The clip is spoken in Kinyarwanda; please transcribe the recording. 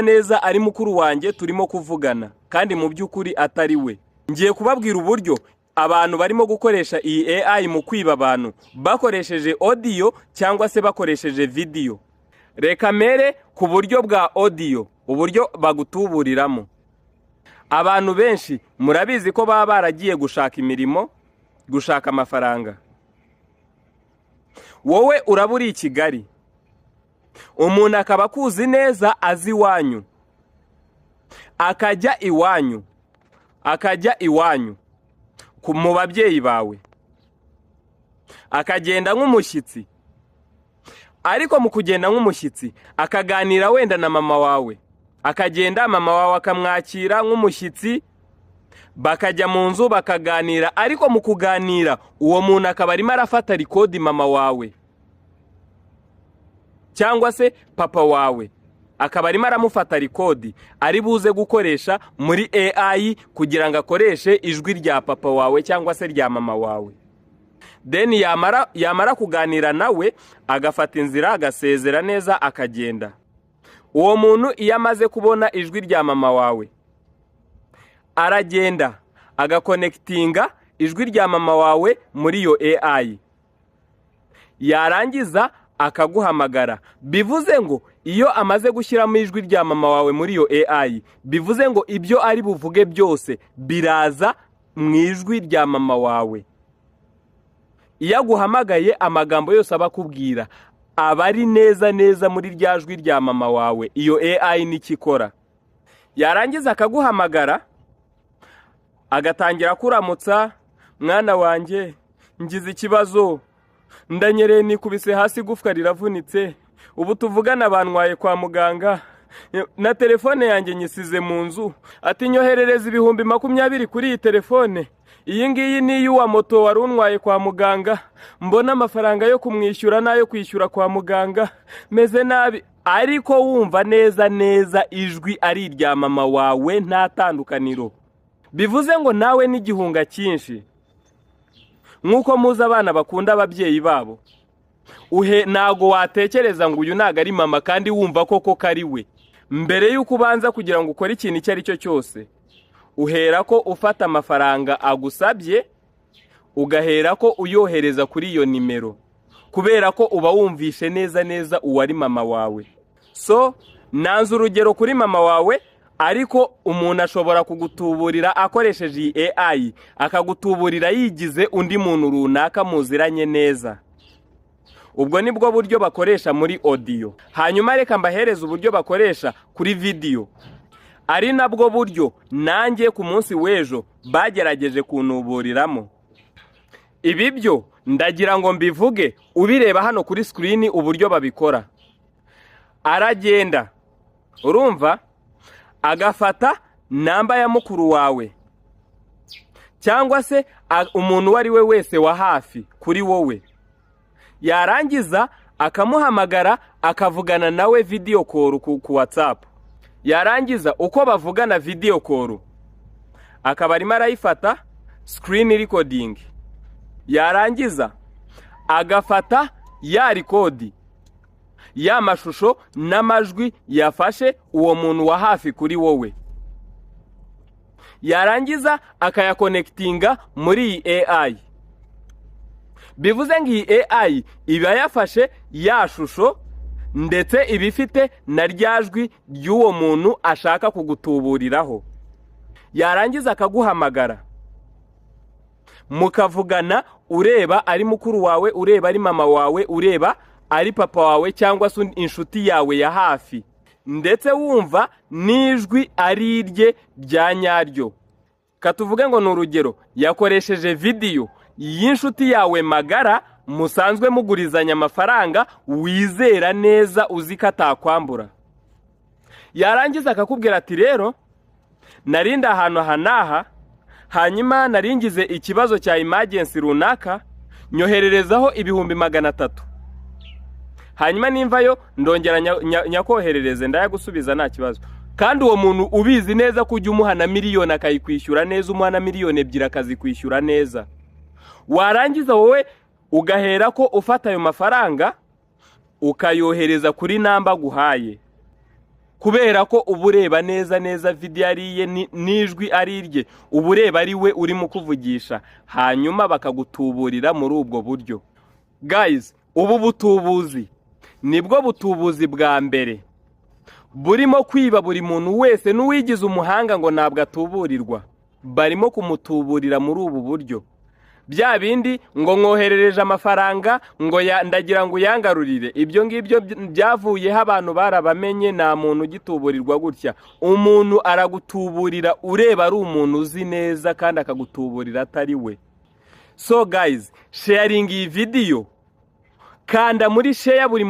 neza ari mukuru wanjye turimo kuvugana kandi mu by'ukuri atari we. Ngiye kubabwira uburyo abantu barimo gukoresha iyi AI mu kwiba abantu bakoresheje audio cyangwa se bakoresheje video. Reka mere ku buryo bwa audio, uburyo bagutuburiramo. Abantu benshi murabizi ko baba baragiye gushaka imirimo, gushaka amafaranga. Wowe uraburi i Kigali, umuntu akaba kuzi neza azi iwanyu, akajya iwanyu mu babyeyi bawe, akagenda nk'umushyitsi. Ariko mu kugenda nk'umushyitsi akaganira wenda na mama wawe, akagenda mama wawe akamwakira nk'umushyitsi, bakajya mu nzu bakaganira. Ariko mu kuganira uwo muntu akaba arimo arafata record mama wawe cyangwa se papa wawe, akaba arimo aramufata record ari buze gukoresha muri AI kugira ngo akoreshe ijwi rya papa wawe cyangwa se rya mama wawe. Then yamara kuganira nawe agafata inzira agasezera neza akagenda. Uwo muntu iyo amaze kubona ijwi rya mama wawe aragenda agakonectinga ijwi rya mama wawe muri iyo AI, yarangiza akaguhamagara. Bivuze ngo iyo amaze gushyiramo ijwi rya mama wawe muri iyo AI, bivuze ngo ibyo ari buvuge byose biraza mu ijwi rya mama wawe. Iyo aguhamagaye amagambo yose abakubwira aba ari neza muri rya jwi rya mama wawe. Iyo AI nikikora, yarangiza akaguhamagara agatangira kuramutsa, mwana wanjye ngize ikibazo, ndanyereye nikubise hasi igufwa riravunitse, ubu tuvugana bantwaye kwa muganga, na telefone yanjye nyisize mu nzu, ati nyoherereza 20 kuri iyi telefone, iyi ngiyi ni iy'uwa moto wari untwaye kwa muganga, mbona amafaranga yo kumwishyura nayo kwishyura kwa muganga, meze nabi. Ariko wumva neza ijwi ari irya mama wawe, nta tandukaniro. Bivuze ngo nawe n'igihunga cyinshi, nkuko muzi abana bakunda ababyeyi babo, nago watekereza ngo uyu naga ari mama kandi wumva koko kari we. Mbere yuko ubanza kugira ngo ukore ikintu icyo ari cyo cyose, uhera ko ufata amafaranga agusabye, ugahera ko uyohereza kuri iyo nimero, kubera ko uba wumvishe neza uwari mama wawe. So nanze urugero kuri mama wawe, ariko umuntu ashobora kugutuburira akoresheje iyi AI, akagutuburira yigize undi muntu runaka muziranye neza. Ubwo nibwo buryo bakoresha muri audio. Hanyuma reka mbahereza uburyo bakoresha kuri video, ari nabwo buryo nanjye ku munsi w'ejo bagerageje kuntuburiramo. Ibi byo ndagira ngo mbivuge ubireba hano kuri screen uburyo babikora. Aragenda, urumva, agafata namba ya mukuru wawe cyangwa se umuntu wari we wese wa hafi kuri wowe, yarangiza akamuhamagara akavugana nawe video call ku WhatsApp. Yarangiza uko bavugana video call akaba arimo arayifata screen recording. Yarangiza agafata ya record ya mashusho n'amajwi yafashe uwo muntu wa hafi kuri wowe, yarangiza akayakonectinga muri iyi AI. Bivuze ngo iyi AI iba yafashe ya shusho ndetse ibifite na ryajwi ry'uwo muntu ashaka kugutuburiraho. Yarangiza akaguhamagara mukavugana, ureba ari mukuru wawe, ureba ari mama wawe, ureba ari papa wawe cyangwa se inshuti yawe ya hafi, ndetse wumva nijwi ari irye rya nyaryo. Katuvuge ngo n'urugero yakoresheje video y'inshuti yawe magara, musanzwe mugurizanya amafaranga, wizera neza uzi ko atakwambura. Yarangiza akakubwira ati rero narinda ahantu hanaha, hanyuma naringize ikibazo cya emergency runaka, nyohererezaho 300. Hanyuma nimvayo ndongera nyakoherereze ndayagusubiza nta kibazo. Kandi uwo muntu ubizi neza ko ujya umuha na miliyoni akayikwishyura neza, umuha na miliyoni 2 akazikwishyura neza. Warangiza wowe ugahera ko ufata ayo mafaranga ukayohereza kuri namba guhaye. kubera ko uba ureba neza neza video ari iye n'ijwi ari irye, uba ureba ari we urimo kuvugisha, hanyuma bakagutuburira muri ubwo buryo. Guys, ubu butubuzi nibwo butubuzi bwa mbere burimo kwiba buri muntu wese n'uwigize umuhanga ngo ntabwo atuburirwa. Barimo kumutuburira muri ubu buryo. Bya bindi ngo nkoherereje amafaranga ngo ndagira ngo yangarurire, ibyo ngibyo byavuyeho abantu barabamenye, nta muntu ugituburirwa gutya. Umuntu aragutuburira ureba ari umuntu uzi neza kandi akagutuburira atari we. So guys, sharing iyi video, kanda muri share buri